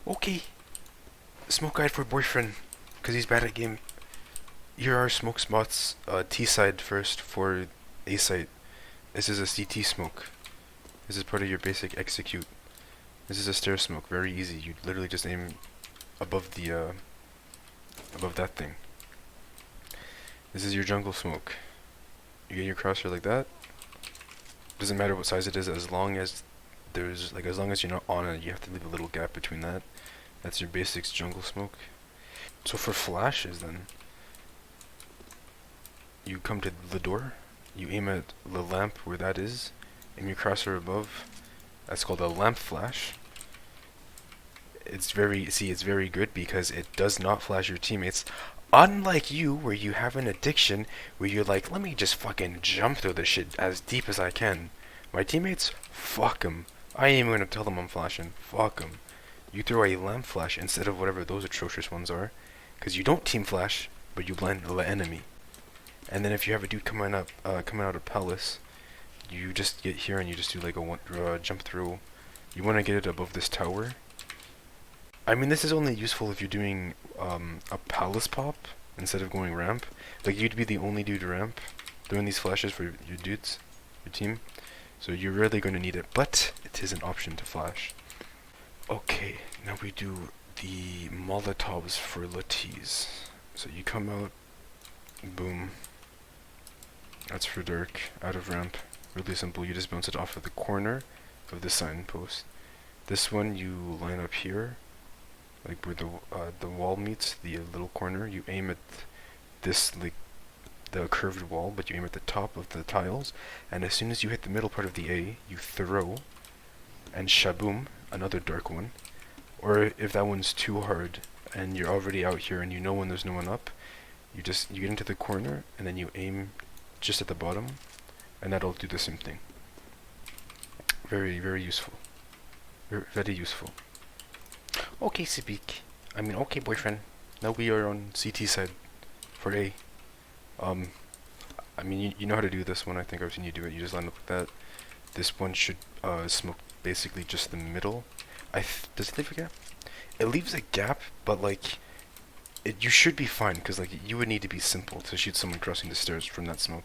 Okay, smoke guide for boyfriend, because he's bad at game. Here are smoke spots, T side first for A site. This is a CT smoke. This is part of your basic execute. This is a stair smoke, very easy. You literally just aim above the, above that thing. This is your jungle smoke. You get your crosshair like that. Doesn't matter what size it is, as long as there's, like, as long as you're not on it, you have to leave a little gap between that. That's your basics jungle smoke. So for flashes then, you come to the door, you aim at the lamp where that is, aim your crosshair above. That's called a lamp flash. It's very good because it does not flash your teammates. Unlike you, where you have an addiction, where you're like, let me just fucking jump through this shit as deep as I can. My teammates, fuck them. I ain't even gonna tell them I'm flashing. Fuck them. You throw a lamp flash instead of whatever those atrocious ones are, because you don't team flash, but you blind the enemy. And then if you have a dude coming out of palace, you just get here and you just do like a jump through. You want to get it above this tower. I mean, this is only useful if you're doing a palace pop instead of going ramp. Like, you'd be the only dude ramp doing these flashes for your dudes, your team. So you're rarely going to need it, but it is an option to flash. Okay, now we do the Molotovs for Latis. So you come out, boom. That's for dark, out of ramp. Really simple, you just bounce it off of the corner of the signpost. This one you line up here, like where the wall meets the little corner. You aim at this, like, the curved wall, but you aim at the top of the tiles, and as soon as you hit the middle part of the A, you throw, and shaboom, another dark one. Or if that one's too hard, and you're already out here and you know when there's no one up, you get into the corner, and then you aim just at the bottom, and that'll do the same thing. Very useful. Very useful. Okay, Sibik. Okay, boyfriend. Now we are on CT side for A. You know how to do this one. I think I've seen you do it. You just line up with that. This one should smoke basically just the middle. Does it leave a gap? It leaves a gap, but like, you should be fine, because like, you would need to be simple to shoot someone crossing the stairs from that smoke.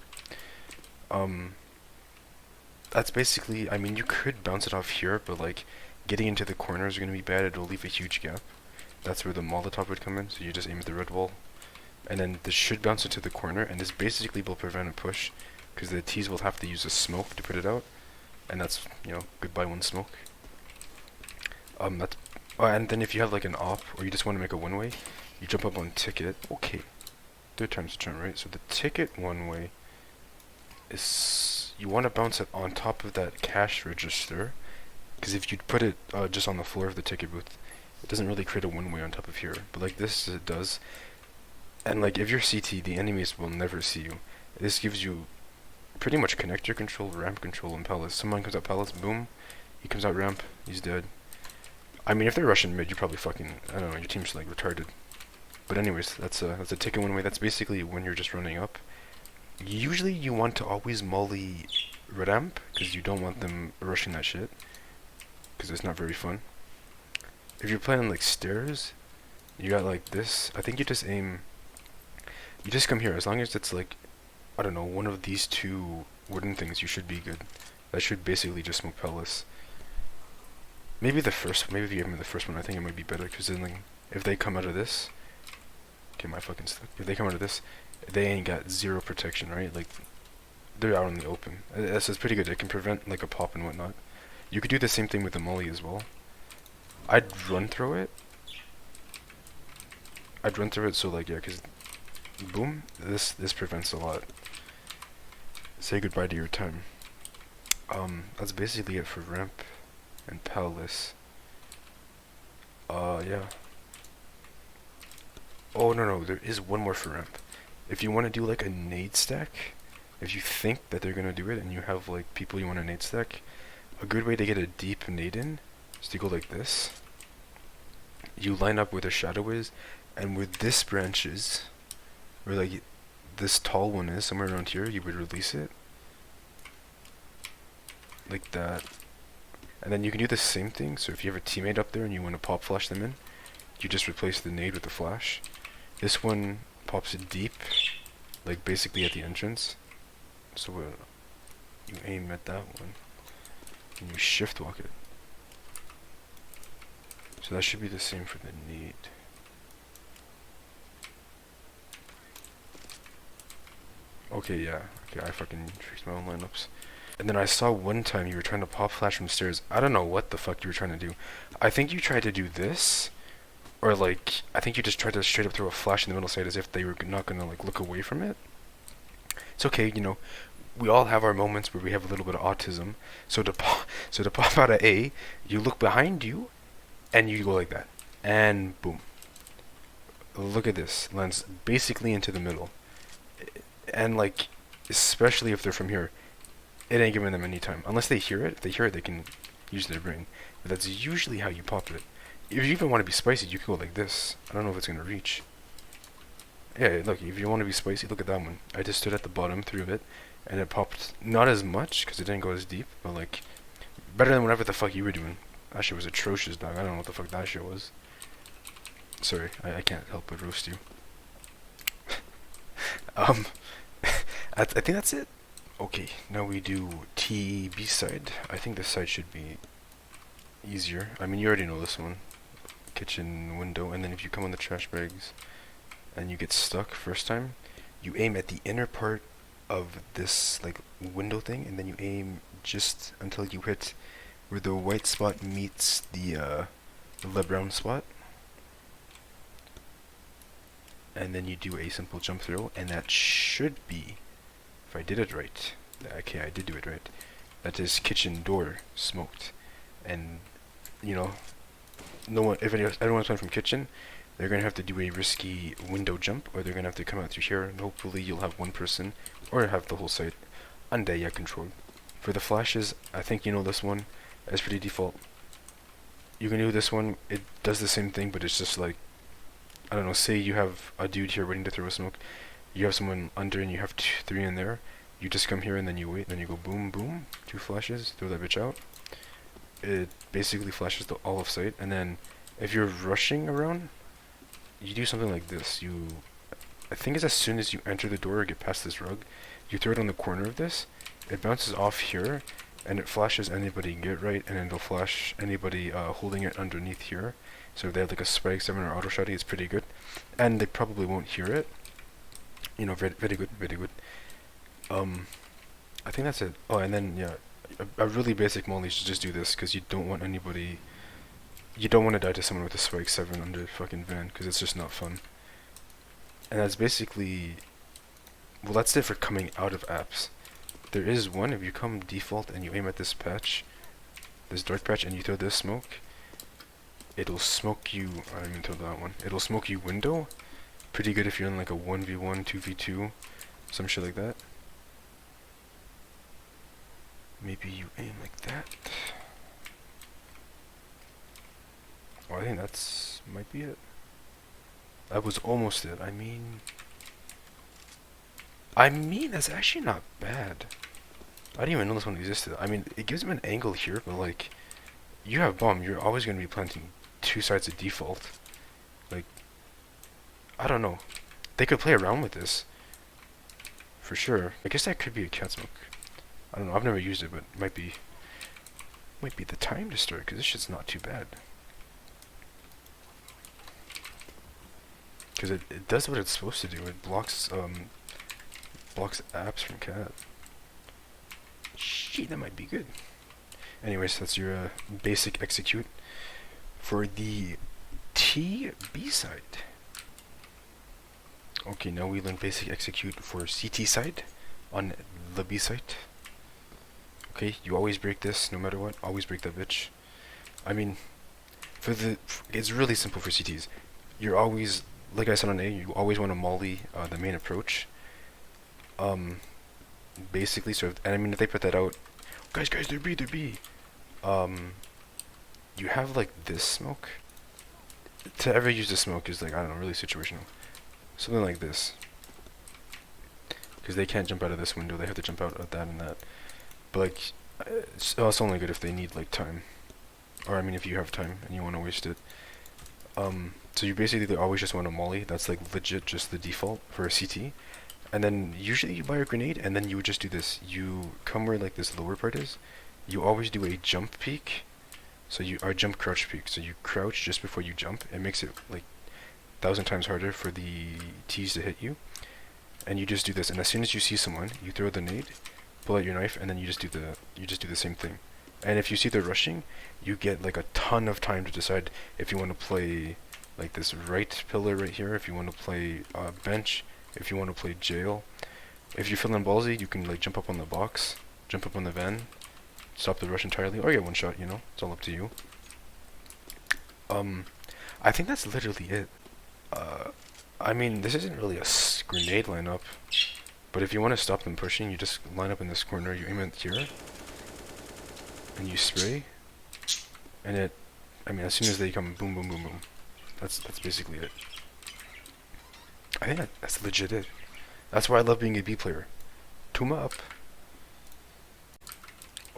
That's basically, you could bounce it off here, but like, getting into the corner is going to be bad. It'll leave a huge gap. That's where the Molotov would come in, so you just aim at the red wall. And then this should bounce into the corner, and this basically will prevent a push, because the T's will have to use a smoke to put it out. And that's, goodbye one smoke. And then if you have like an op, or you just want to make a one-way, you jump up on ticket. Okay. 3 times the turn, right? So the ticket one-way is, you want to bounce it on top of that cash register, because if you put it just on the floor of the ticket booth, it doesn't really create a one-way on top of here. But like this, it does. And like, if you're CT, the enemies will never see you. This gives you pretty much connector control, ramp control, and palace. Someone comes out palace, boom. He comes out ramp, he's dead. If they're rushing mid, you're probably fucking, I don't know, your team's like retarded. But anyways, that's a ticket one-way. That's basically when you're just running up. Usually you want to always molly ramp, because you don't want them rushing that shit, because it's not very fun. If you're playing like stairs, you got like this. I think you just come here. As long as it's like, I don't know, one of these two wooden things, you should be good. That should basically just smoke palace. Maybe if you aim in the first one, I think it might be better, because then like, if they come out of this, okay, my fucking stuck. If they come out of this, they ain't got zero protection, right? Like, they're out in the open. So it's pretty good. It can prevent like a pop and whatnot. You could do the same thing with the molly as well. I'd run through it. So like, yeah, because boom, this prevents a lot. Say goodbye to your time. That's basically it for ramp and palace. Yeah. Oh no, there is one more for ramp. If you want to do like a nade stack, if you think that they're gonna do it and you have like people you want to nade stack, a good way to get a deep nade in is to go like this. You line up where the shadow is, and where this branch is, where like this tall one is, somewhere around here, you would release it. Like that. And then you can do the same thing, so if you have a teammate up there and you want to pop flash them in, you just replace the nade with the flash. This one pops it deep, like basically at the entrance. So you aim at that one, and you shift walk it. So that should be the same for the nade. Okay, yeah. Okay, I fucking fixed my own lineups. And then I saw one time you were trying to pop flash from stairs. I don't know what the fuck you were trying to do. I think you tried to do this, or like, I think you just tried to straight up throw a flash in the middle side as if they were not gonna like look away from it. It's okay, you know, we all have our moments where we have a little bit of autism. So to pop out of A, you look behind you, and you go like that, and boom. Look at this, lands basically into the middle, and like, especially if they're from here, it ain't giving them any time unless they hear it. If they hear it, they can use their brain. But that's usually how you pop it. If you even want to be spicy, you can go like this. I don't know if it's gonna reach. Yeah, look, if you want to be spicy, look at that one. I just stood at the bottom, threw it, and it popped not as much because it didn't go as deep, but like better than whatever the fuck you were doing. That shit was atrocious, dog. I don't know what the fuck that shit was. Sorry, I can't help but roast you. I think that's it. Okay, now we do T B side. I think this side should be easier. I mean, you already know this one. Kitchen window, and then if you come on the trash bags and you get stuck first time, you aim at the inner part of this like window thing, and then you aim just until you hit where the white spot meets the brown spot, and then you do a simple jump throw, and that should be, if I did it right, okay, I did do it right, that is kitchen door smoked. And you know, no one, if anyone's playing from kitchen, they're gonna have to do a risky window jump, or they're gonna have to come out through here, and hopefully you'll have one person, or have the whole site under your control. For the flashes, I think you know this one as pretty default. You can do this one, it does the same thing, but it's just like, I don't know, say you have a dude here waiting to throw a smoke, you have someone under and you have three in there, you just come here and then you wait, then you go boom, boom, 2 flashes, throw that bitch out. It basically flashes the all of sight, and then if you're rushing around, you do something like this. I think it's as soon as you enter the door or get past this rug, you throw it on the corner of this, it bounces off here, and it flashes anybody get right, and then it'll flash anybody holding it underneath here. So if they have like a Spike 7 or auto shotty, it's pretty good. And they probably won't hear it. You know, very, very good, very good. I think that's it. Oh, and then, yeah, a really basic molly should just do this, because you don't want anybody, you don't want to die to someone with a Spike 7 under the fucking van, because it's just not fun. And that's basically, well, that's it for coming out of apps. There is one, if you come default and you aim at this patch, this dark patch, and you throw this smoke, it'll smoke you, I didn't even throw that one, it'll smoke you window. Pretty good if you're in like a 1v1, 2v2, some shit like that. Maybe you aim like that. Oh, I think that's, might be it. That was almost it. I mean, that's actually not bad. I didn't even know this one existed. I mean, it gives him an angle here, but like, you have bomb, you're always going to be planting 2 sides of default. Like, I don't know. They could play around with this. For sure. I guess that could be a cat smoke. I don't know, I've never used it, but it might be the time to start, because this shit's not too bad. Because it does what it's supposed to do. It blocks apps from cat. Shit, that might be good. Anyways, that's your basic execute for the TB side. Okay, now we learn basic execute for CT side on the B site. Okay, you always break this, no matter what. Always break that bitch. I mean, it's really simple for CTs. You're always, like I said on A, you always want to molly the main approach. Basically, so and I mean, if they put that out, guys, they're B. You have like this smoke. To ever use the smoke is like, I don't know, really situational. Something like this. Because they can't jump out of this window, they have to jump out of that and that. But like, it's only good if they need like time. or I mean, if you have time and you want to waste it. So you basically always just want a molly. That's like legit just the default for a CT. And then usually you buy a grenade, and then you would just do this. You come where like this lower part is. You always do a jump peek. So you or jump crouch peek. So you crouch just before you jump. It makes it like 1,000 times harder for the T's to hit you. And you just do this. And as soon as you see someone, you throw the nade, pull out your knife, and then you just do the same thing. And if you see they're rushing, you get like a ton of time to decide if you want to play like this right pillar right here, if you want to play bench, if you want to play jail. If you're feeling ballsy, you can like jump up on the box, jump up on the van, stop the rush entirely, or get one shot, you know? It's all up to you. I think that's literally it. I mean, this isn't really a grenade lineup, but if you want to stop them pushing, you just line up in this corner, you aim it here, and you spray, and I mean, as soon as they come, boom, boom, boom, boom. That's basically it. I think that's legit it. That's why I love being a B player. Tuma up.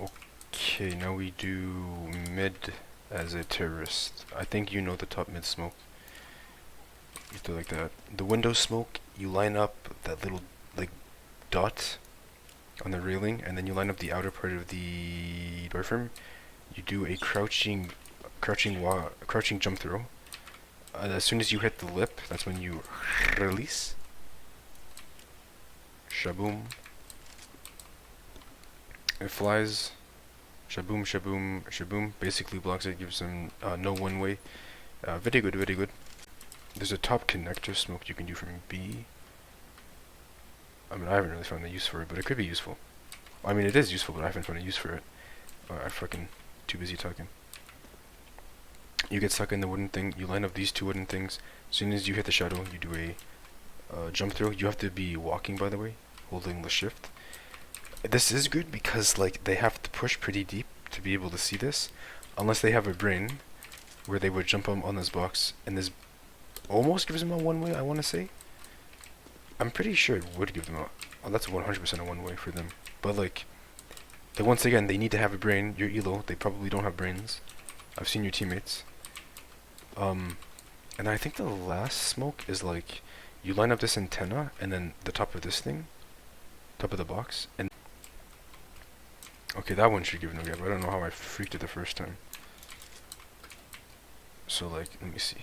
Okay, now we do mid as a terrorist. I think you know the top mid smoke. You do like that. The window smoke, you line up that little like dot on the railing, and then you line up the outer part of the door frame. You do a crouching jump throw. As soon as you hit the lip, that's when you release. Shaboom. It flies. Shaboom, shaboom, shaboom. Basically blocks it, gives them no one way. Very good, very good. There's a top connector smoke you can do from B. I mean, I haven't really found a use for it, but it could be useful. I mean, it is useful, but I haven't found a use for it. I'm fucking too busy talking. You get stuck in the wooden thing, you line up these two wooden things. As soon as you hit the shadow, you do a jump throw. You have to be walking, by the way, holding the shift. This is good because like they have to push pretty deep to be able to see this, unless they have a brain where they would jump on this box, and this almost gives them a one-way, I want to say. I'm pretty sure it would give them a... Oh, that's 100% a one-way for them. But like, once again, they need to have a brain. Your elo, they probably don't have brains. I've seen your teammates. And I think the last smoke is like, you line up this antenna, and then the top of this thing, top of the box, and... Okay, that one should give no gap. I don't know how I freaked it the first time. So like, let me see.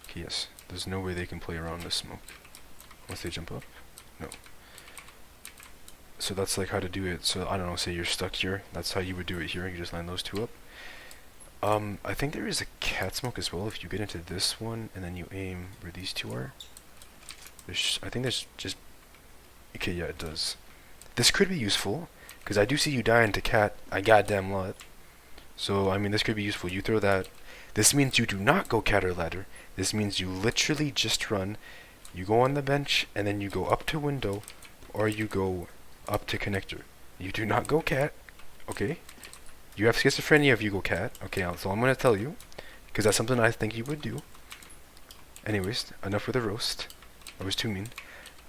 Okay, yes, there's no way they can play around this smoke. Once they jump up? No. So that's like how to do it. So I don't know, say you're stuck here. That's how you would do it here. You just line those two up. I think there is a cat smoke as well. If you get into this one and then you aim where these two are. I think there's just... Okay, yeah, it does. This could be useful, because I do see you dying to cat a goddamn lot. So, I mean, this could be useful. You throw that. This means you do not go cat or ladder. This means you literally just run. You go on the bench, and then you go up to window, or you go up to connector. You do not go cat, okay? You have schizophrenia if you go cat. Okay, so I'm going to tell you, because that's something I think you would do. Anyways, enough with the roast. I was too mean.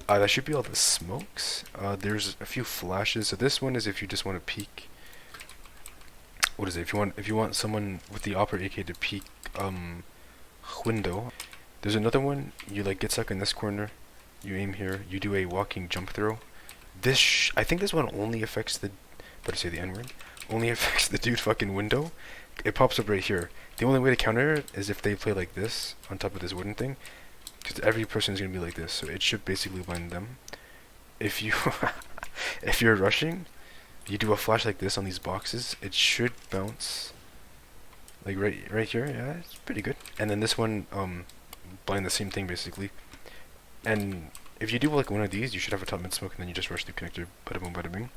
That should be all the smokes. There's a few flashes. So this one is if you just want to peek. What is it? If you want someone with the Opera AK to peek window. There's another one. You like get stuck in this corner. You aim here. You do a walking jump throw. I think this one only affects the... Better say the N-word. Only affects the dude fucking window. It pops up right here. The only way to counter it is if they play like this on top of this wooden thing. Because every person is gonna be like this, so it should basically blind them. If you if you're rushing, you do a flash like this on these boxes, it should bounce like right here. Yeah, it's pretty good. And then this one blind the same thing basically. And if you do like one of these, you should have a top mid smoke, and then you just rush the connector. Bada boom, bada bing.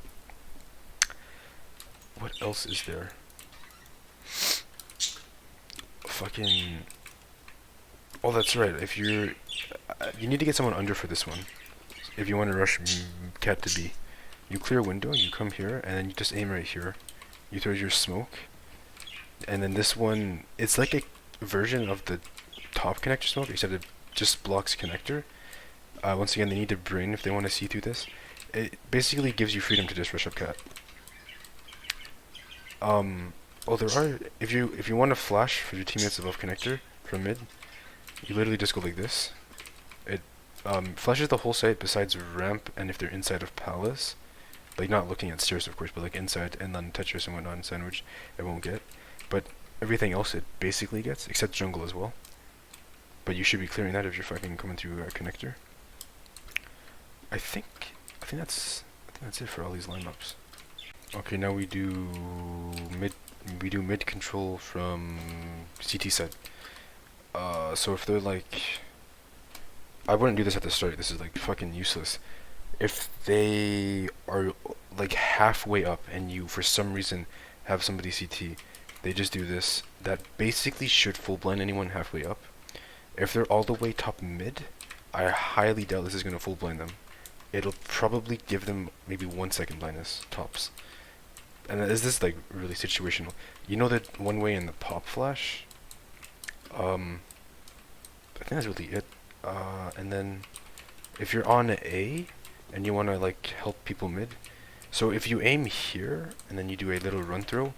What else is there? Fucking... Oh, that's right. If you're... you need to get someone under for this one. If you want to rush cat to B. You clear a window, you come here, and then you just aim right here. You throw your smoke. And then this one... It's like a version of the top connector smoke, except it just blocks connector. Once again, they need to brain if they want to see through this. It basically gives you freedom to just rush up cat. Oh, there are. If you want to flash for your teammates above connector from mid, you literally just go like this. It flashes the whole site besides ramp, and if they're inside of palace, like not looking at stairs of course, but like inside and then Tetris and whatnot and sandwich, it won't get. But everything else it basically gets, except jungle as well. But you should be clearing that if you're fucking coming through a connector. I think that's it for all these lineups. Okay, now we do mid. We do mid control from CT side. So if they're like, I wouldn't do this at the start. This is like fucking useless. If they are like halfway up and you for some reason have somebody CT, they just do this. That basically should full blind anyone halfway up. If they're all the way top mid, I highly doubt this is gonna full blind them. It'll probably give them maybe 1 second blindness tops. And is this like really situational? You know that one way in the pop flash? I think that's really it. And then if you're on A and you want to like help people mid, so if you aim here and then you do a little run through,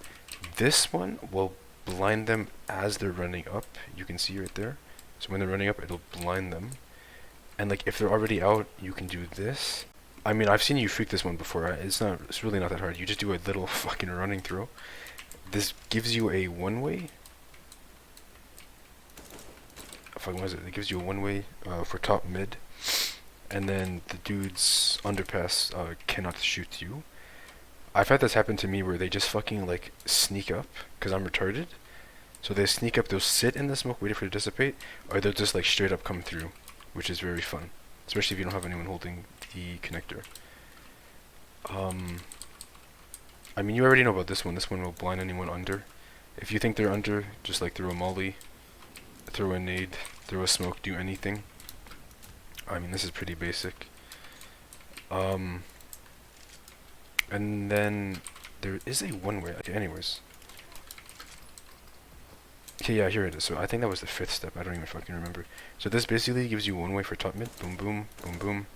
this one will blind them as they're running up. You can see right there. So when they're running up, it'll blind them. And like if they're already out, you can do this. I mean, I've seen you freak this one before. It's really not that hard. You just do a little fucking running throw. This gives you a one-way. Fucking what is it? It gives you a one-way for top mid, and then the dude's underpass cannot shoot you. I've had this happen to me where they just fucking like sneak up because I'm retarded. So they sneak up, they'll sit in the smoke waiting for it to dissipate, or they'll just like straight up come through, which is very fun, especially if you don't have anyone holding the connector. I mean, you already know about this one. This one will blind anyone under. If you think they're under, just like throw a molly, throw a nade, throw a smoke, do anything. I mean, this is pretty basic. And then there is a one-way. Okay, anyways. Okay, yeah, here it is. So I think that was the 5th step. I don't even fucking remember. So this basically gives you one way for top mid. Boom, boom, boom, boom.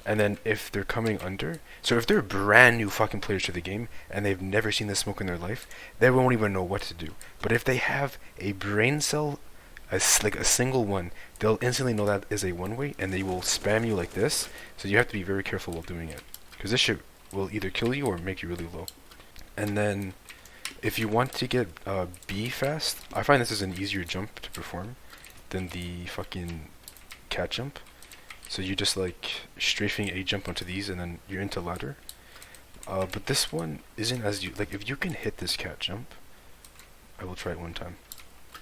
And then if they're coming under, so if they're brand new fucking players to the game and they've never seen the smoke in their life, they won't even know what to do. But if they have a brain cell, like a single one, they'll instantly know that is a one-way and they will spam you like this. So you have to be very careful while doing it, because this shit will either kill you or make you really low. And then if you want to get B fast, I find this is an easier jump to perform than the fucking cat jump. So you just like strafing a jump onto these and then you're into ladder. But this one isn't as like if you can hit this cat jump, I will try it one time.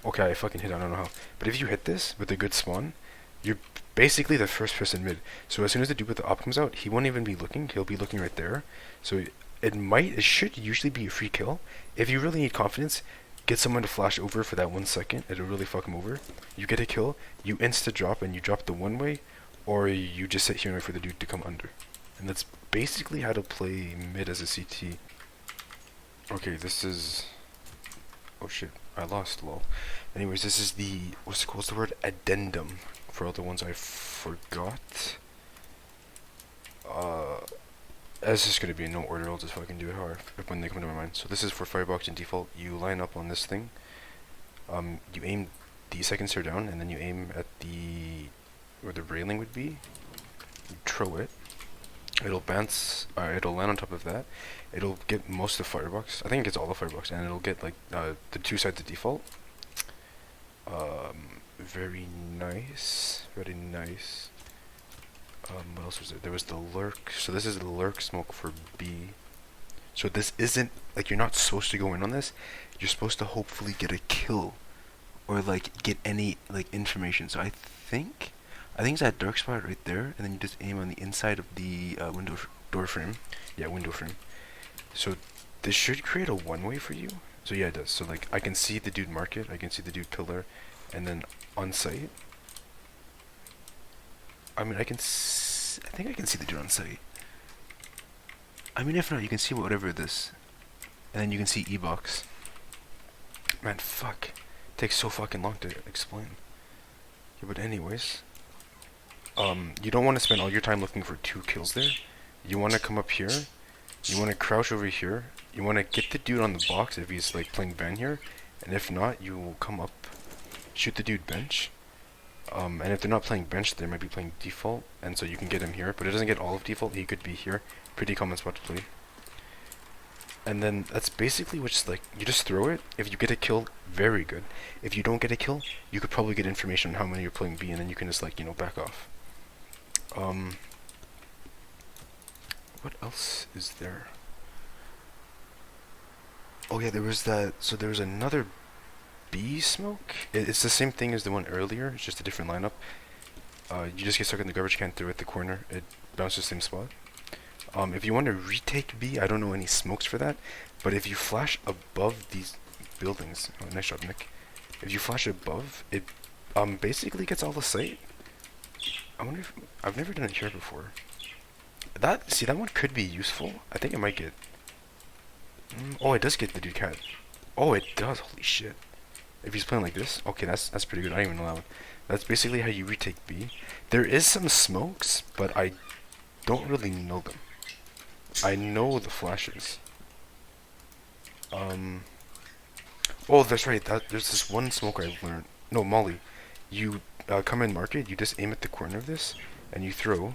Okay, I fucking hit it, I don't know how. But if you hit this with a good spawn, you're basically the first person mid. So as soon as the dude with the op comes out, he won't even be looking, he'll be looking right there. So it should usually be a free kill. If you really need confidence, get someone to flash over for that 1 second, it'll really fuck him over. You get a kill, you insta drop and you drop the one way, or you just sit here and wait for the dude to come under. And that's basically how to play mid as a CT. Okay, this is... oh shit, I lost, lol. Anyways, this is the... what's the word? Addendum. For all the ones I forgot. It's just gonna be in no order, I'll just fucking do it however when they come to my mind. So this is for firebox and default. You line up on this thing. You aim the second stair down, and then you aim at the... where the railing would be. You throw it. It'll bounce, it'll land on top of that. It'll get most of the firebox. I think it gets all the firebox, and it'll get like the two sides of default. Very nice. Very nice. What else was there? There was the lurk. So this is the lurk smoke for B. So this isn't, like, you're not supposed to go in on this. You're supposed to hopefully get a kill. Or like get any like information. So I think it's that dark spot right there, and then you just aim on the inside of the door frame. Yeah, window frame. So this should create a one-way for you. So yeah, it does. So like I can see the dude market, I can see the dude pillar, and then on site. I mean, I think I can see the dude on site. I mean, if not, you can see whatever this, and then you can see E-box. Man, fuck. It takes so fucking long to explain. Yeah, but anyways, you don't want to spend all your time looking for 2 kills there. You want to come up here. You want to crouch over here, You want to get the dude on the box if he's like playing ban here, and if not, you will come up, shoot the dude bench. And if they're not playing bench, they might be playing default, and so you can get him here, but it doesn't get all of default. He could be here. Pretty common spot to play. And then that's basically what's like, you just throw it. If you get a kill, very good. If you don't get a kill, you could probably get information on how many you're playing B, and then you can just like, you know, back off. What else is there? Oh yeah, there was that, so there was another B smoke. It's the same thing as the one earlier, it's just a different lineup. You just get stuck in the garbage can, throw it at the corner, it bounces the same spot. If you want to retake B, I don't know any smokes for that, but if you flash above these buildings, oh, nice shot, Nick. If you flash above, it basically gets all the sight. I wonder if, I've never done it here before. See, that one could be useful. I think it might get, oh, it does get the dude cat. Oh, it does, holy shit. If he's playing like this, okay, that's pretty good. I didn't even know that one. That's basically how you retake B. There is some smokes, but I don't really know them. I know the flashes. Oh, that's right. There's this one smoke I've learned. No, Molly. You come in market, you just aim at the corner of this, and you throw,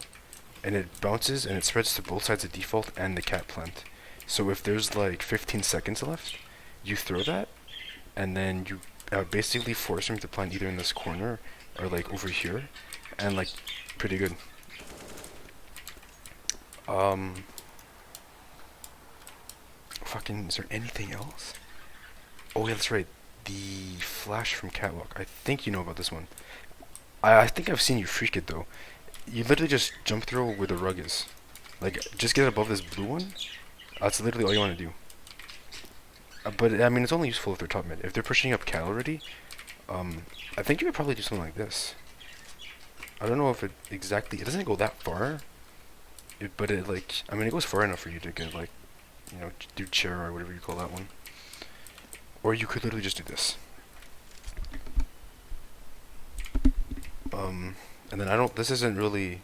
and it bounces, and it spreads to both sides of default and the cat plant. So if there's like 15 seconds left, you throw that, and then you basically force him to plant either in this corner or like over here, and like pretty good. Fucking, is there anything else? Oh yeah, that's right. The flash from Catwalk. I think you know about this one. I think I've seen you freak it though. You literally just jump throw where the rug is. Like, just get above this blue one. That's literally all you want to do. But I mean, it's only useful if they're top mid. If they're pushing up cat already, I think you could probably do something like this. I don't know if it exactly, it doesn't go that far, but it like, I mean, it goes far enough for you to get like, you know, do chair or whatever you call that one. Or you could literally just do this. And then this isn't really,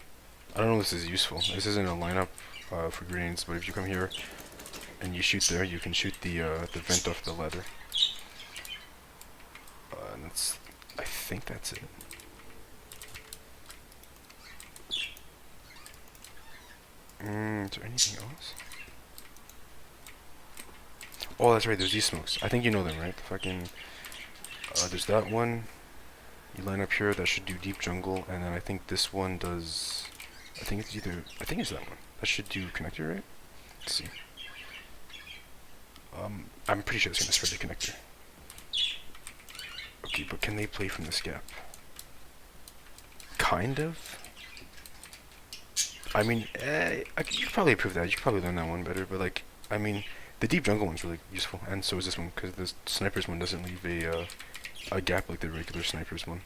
I don't know if this is useful. This isn't a lineup for greens, but if you come here and you shoot there, you can shoot the vent off the ladder. And I think that's it. Is there anything else? Oh, that's right, there's these smokes. I think you know them, right? Fucking, there's that one. You line up here, that should do deep jungle, and then I think this one does, I think it's that one. That should do connector, right? Let's see. I'm pretty sure it's gonna spread the connector. Okay, but can they play from this gap? Kind of. I mean, you could probably improve that. You could probably learn that one better, but like, I mean, the deep jungle one's really useful, and so is this one, because the snipers one doesn't leave a gap like the regular snipers one.